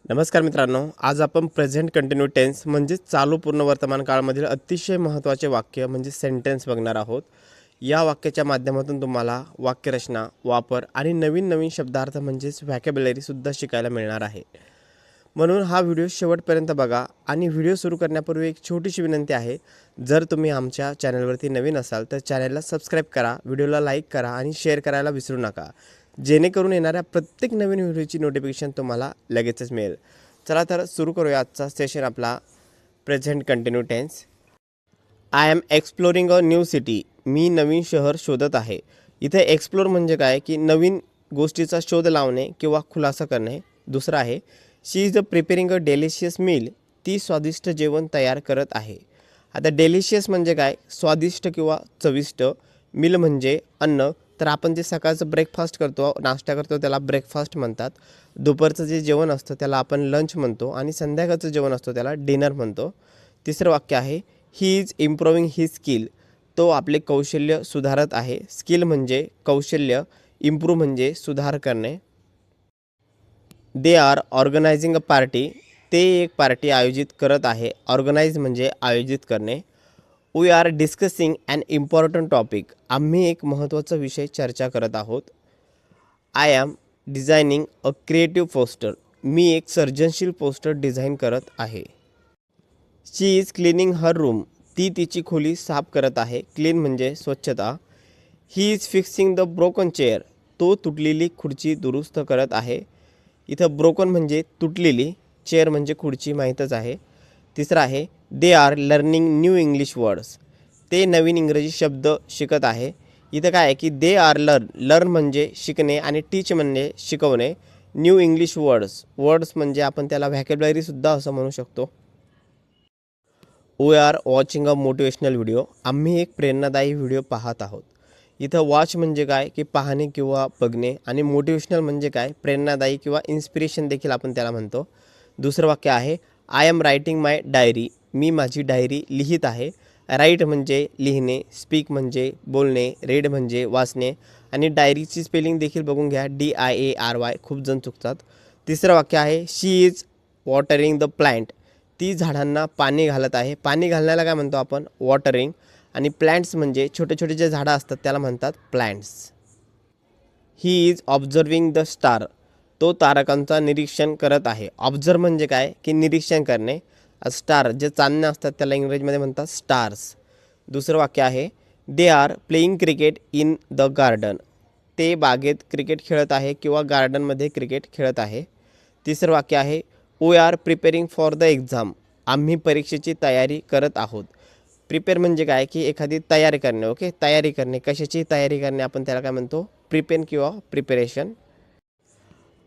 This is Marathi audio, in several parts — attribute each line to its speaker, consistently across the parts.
Speaker 1: नमस्कार मित्रांनो, आज आपण प्रेझेंट कंटिन्यू टेन्स म्हणजे चालू पूर्ण वर्तमान काळामधील अतिशय महत्त्वाचे वाक्य म्हणजे सेंटेन्स बघणार आहोत. या वाक्याच्या माध्यमातून तुम्हाला वाक्यरचना, वापर आणि नवीन नवीन शब्दार्थ म्हणजेच व्हॅकॅब्युलरीसुद्धा शिकायला मिळणार आहे. म्हणून हा व्हिडिओ शेवटपर्यंत बघा. आणि व्हिडिओ सुरू करण्यापूर्वी एक छोटीशी विनंती आहे, जर तुम्ही आमच्या चॅनलवरती नवीन असाल तर चॅनलला सबस्क्राईब करा, व्हिडिओला लाईक करा आणि शेअर करायला विसरू नका, जेणेकरून येणाऱ्या प्रत्येक नवीन व्हिडिओची नोटिफिकेशन तुम्हाला लगेचच मिळेल. चला तर सुरू करूया आजचा सेशन आपला present continuous tense. I am exploring a new city. मी नवीन शहर शोधत आहे. इथे एक्सप्लोर म्हणजे काय की नवीन गोष्टीचा शोध लावणे किंवा खुलासा करणे. दुसरं आहे she is preparing a delicious meal. ती स्वादिष्ट जेवण तयार करत आहे. आता डेलिशियस म्हणजे काय, स्वादिष्ट किंवा चविष्ट. मील म्हणजे अन्न. तर आपण जे सकाळचं ब्रेकफास्ट करतो, नाश्ता करतो, त्याला ब्रेकफास्ट म्हणतात. दुपारचं जे जेवण असतं त्याला आपण लंच म्हणतो आणि संध्याकाळचं जेवण असतं त्याला डिनर म्हणतो. तिसरं वाक्य आहे he is improving he skill. तो आपले कौशल्य सुधारत आहे. स्किल म्हणजे कौशल्य, इम्प्रूव्ह म्हणजे सुधार करणे. They are organising a party. ते एक पार्टी आयोजित करत आहे. ऑर्गनाइज म्हणजे आयोजित करणे. We are discussing an important topic. आम्ही एक महत्त्वाचा विषय चर्चा करत आहोत. I am designing a creative poster. मी एक सर्जनशील पोस्टर डिझाईन करत आहे. She is cleaning her room. ती तिची खोली साफ करत आहे. क्लीन म्हणजे स्वच्छता. He is fixing the broken chair. तो तुटलेली खुर्ची दुरुस्त करत आहे. इथं ब्रोकन म्हणजे तुटलेली, चेअर म्हणजे खुर्ची, माहीतच आहे. तिसरं आहे they R learning new English words. ते नवीन इंग्रजी शब्द शिकत आहे. इथं काय आहे की दे आर लर्न म्हणजे शिकणे आणि टीच म्हणजे शिकवणे. न्यू इंग्लिश वर्ड्स म्हणजे आपण त्याला व्हॅकॅब्युलरीसुद्धा असं म्हणू शकतो. We are watching a motivational video. आम्ही एक प्रेरणादायी व्हिडिओ पाहत आहोत. इथं वॉच म्हणजे काय की पाहणे किंवा बघणे, आणि मोटिवेशनल म्हणजे काय, प्रेरणादायी किंवा इन्स्पिरेशन देखील आपण त्याला म्हणतो. दुसरं वाक्य आहे I am writing my diary. मी माझी डायरी लिहित आहे. राईट म्हणजे लिहिणे, स्पीक म्हणजे बोलणे, रीड म्हणजे वाचणे, आणि डायरीची स्पेलिंग देखील बघून घ्या, DIARY, खूप जण चुकतात. तिसरं वाक्य आहे she is watering the plant. ती झाडांना पाणी घालत आहे. पाणी घालण्याला काय म्हणतो आपण, वॉटरिंग. आणि प्लांट्स म्हणजे छोटे छोटे जे झाडं असतात त्याला म्हणतात plants. He is observing the star. तो तारकांचा निरीक्षण करत आहे. ऑब्झर्व म्हणजे काय की निरीक्षण करणे. स्टार जे चांदणे असतात त्याला इंग्रजीमध्ये म्हणतात स्टार्स. दुसरं वाक्य आहे they are playing cricket in the garden. ते बागेत क्रिकेट खेळत आहे किंवा गार्डनमध्ये क्रिकेट खेळत आहे. तिसरं वाक्य आहे we are preparing for the exam. आम्ही परीक्षेची तयारी करत आहोत. प्रिपेअर म्हणजे काय की एखादी तयारी करणे. ओके, तयारी करणे, कशाची तयारी करणे, आपण त्याला काय म्हणतो, प्रिपेअर किंवा preparation.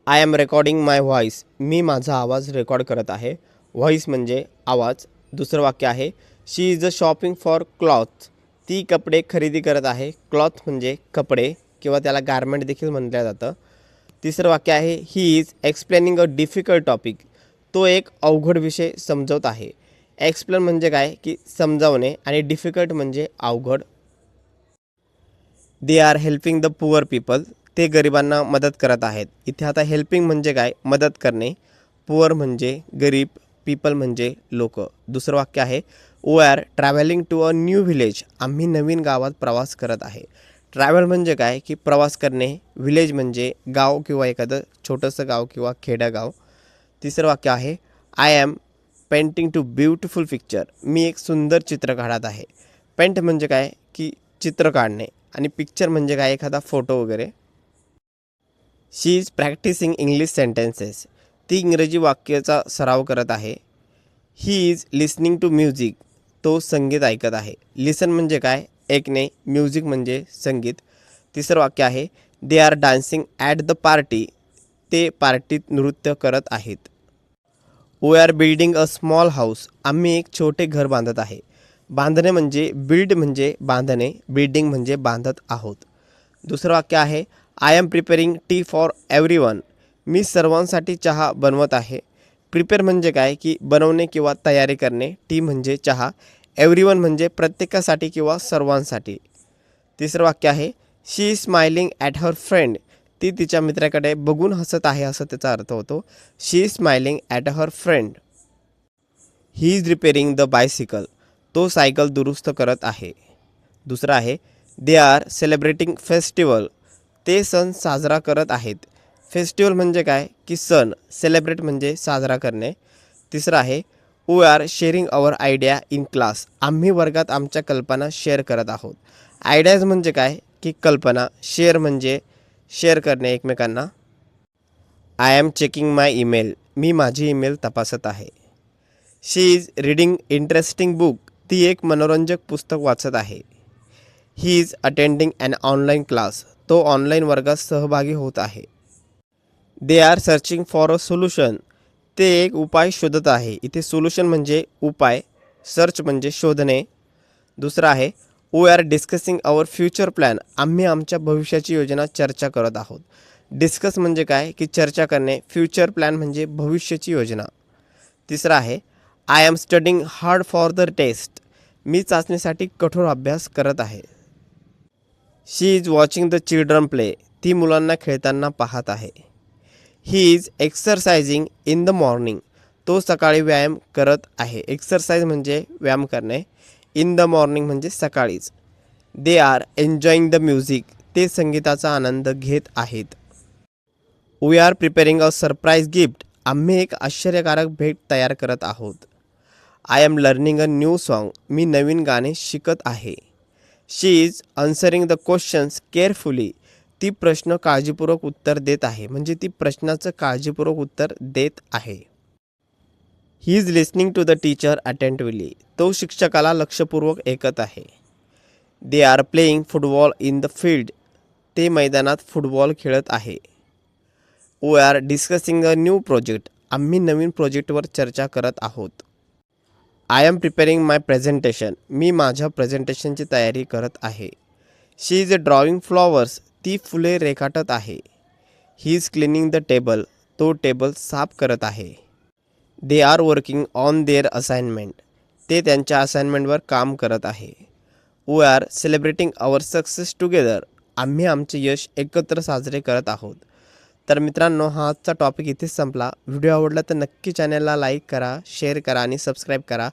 Speaker 1: I am recording my voice. मी माझा आवाज रेकॉर्ड करत आहे. व्हॉईस म्हणजे आवाज. दुसरं वाक्य आहे she is a shopping for cloth. ती कपडे खरेदी करत आहे. क्लॉथ म्हणजे कपडे किंवा त्याला गारमेंट देखील म्हटलं जातं. तिसरं वाक्य आहे he is explaining a difficult topic. तो एक अवघड विषय समजवत आहे. एक्सप्लेन म्हणजे काय की समजावणे, आणि डिफिकल्ट म्हणजे अवघड. They are helping the poor people. ते गरिबांना मदत करत आहेत. इथे आता हेल्पिंग म्हणजे काय, मदत करणे. पुअर म्हणजे गरीब, पीपल म्हणजे लोक. दुसरं वाक्य आहे we are travelling to a new village. आम्ही नवीन गावात प्रवास करत आहे. ट्रॅव्हल म्हणजे काय की प्रवास करणे. व्हिलेज म्हणजे गाव किंवा एखादं छोटंसं गाव किंवा खेडेगाव. तिसरं वाक्य आहे I am painting to beautiful picture. मी एक सुंदर चित्र काढत आहे. पेंट म्हणजे काय की चित्र काढणे, आणि पिक्चर म्हणजे काय, एखादा फोटो वगैरे. She is practising English sentences. ती इंग्रजी वाक्याचा सराव करत आहे. He is listening to music. तो संगीत ऐकत आहे. लिसन म्हणजे काय, ऐकणे. म्युझिक म्हणजे संगीत. तिसरं वाक्य आहे they are dancing at the party. ते पार्टीत नृत्य करत आहेत. We are building a small house. आम्ही एक छोटे घर बांधत आहे. बांधणे म्हणजे बिल्ड म्हणजे बांधणे, बिल्डिंग म्हणजे बांधत आहोत. दुसरं वाक्य आहे I am preparing tea for everyone. मी सर्वांसाठी चहा बनवत आहे. प्रिपेअर म्हणजे काय की बनवणे किंवा तयारी करणे. टी म्हणजे चहा. एव्हरीवन म्हणजे प्रत्येकासाठी किंवा सर्वांसाठी. तिसरं वाक्य आहे she is smiling at her friend. ती तिच्या मित्राकडे बघून हसत आहे असं त्याचा अर्थ होतो. She is smiling at her friend. He is repairing the bicycle. तो सायकल दुरुस्त करत आहे. दुसरा आहे दे आर सेलिब्रेटिंग फेस्टिवल. ते सण साजरा करत आहेत. फेस्टिवल म्हणजे काय की सण, सेलिब्रेट म्हणजे साजरा करणे. तिसरं आहे we are sharing our idea in class. आम्ही वर्गात आमच्या कल्पना शेअर करत आहोत. आयडियाज म्हणजे काय की कल्पना, शेअर म्हणजे शेअर करणे एकमेकांना. I am checking my email. मी माझी ईमेल तपासत आहे. She is reading interesting book. ती एक मनोरंजक पुस्तक वाचत आहे. He is attending an online class. तो ऑनलाईन वर्गात सहभागी होत आहे. They are searching for a solution. ते एक उपाय शोधत आहे. इथे सोल्युशन म्हणजे उपाय, सर्च म्हणजे शोधणे. दुसरं आहे we are discussing our future plan. आम्ही आमच्या भविष्याची योजना चर्चा करत आहोत. डिस्कस म्हणजे काय की चर्चा करणे. फ्युचर प्लॅन म्हणजे भविष्याची योजना. तिसरं आहे I am studying hard for the test. मी चाचणीसाठी कठोर अभ्यास करत आहे. She is watching the children play. ती मुलांना खेळताना पाहत आहे. He is exercising in the morning. तो सकाळी व्यायाम करत आहे. एक्सरसाइज म्हणजे व्यायाम करणे. इन द मॉर्निंग म्हणजे सकाळीच. They are enjoying the music. ते संगीताचा आनंद घेत आहेत. We are preparing a surprise gift. आम्ही एक आश्चर्यकारक भेट तयार करत आहोत. I am learning a new song. मी नवीन गाणे शिकत आहे. She is answering the questions carefully. ती प्रश्न काळजीपूर्वक उत्तर देत आहे. म्हणजे ती प्रश्नाचं काळजीपूर्वक उत्तर देत आहे. He is listening to the teacher attentively. तो शिक्षकाला लक्षपूर्वक ऐकत आहे. They are playing football in the field. ते मैदानात फुटबॉल खेळत आहे. We are discussing a new project. आम्ही नवीन प्रोजेक्टवर चर्चा करत आहोत. I am preparing my presentation. मी माझ्या प्रेझेंटेशनची तयारी करत आहे. She is a drawing flowers. ती फुले रेखाटत आहे. He is cleaning the table. तो टेबल साफ करत आहे. They are working on their assignment. ते त्यांच्या असाइनमेंटवर काम करत आहे. We are celebrating our success together. आम्ही आमचे यश एकत्र साजरे करत आहोत. तर मित्रांनो, हा आजचा टॉपिक इथेच संपला. व्हिडिओ आवडला तर नक्की चॅनलला लाईक करा, शेअर करा आणि सबस्क्राईब करा.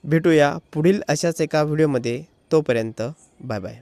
Speaker 1: भेटूया पुढील अशाच एका व्हिडिओमध्ये. तोपर्यंत बाय बाय.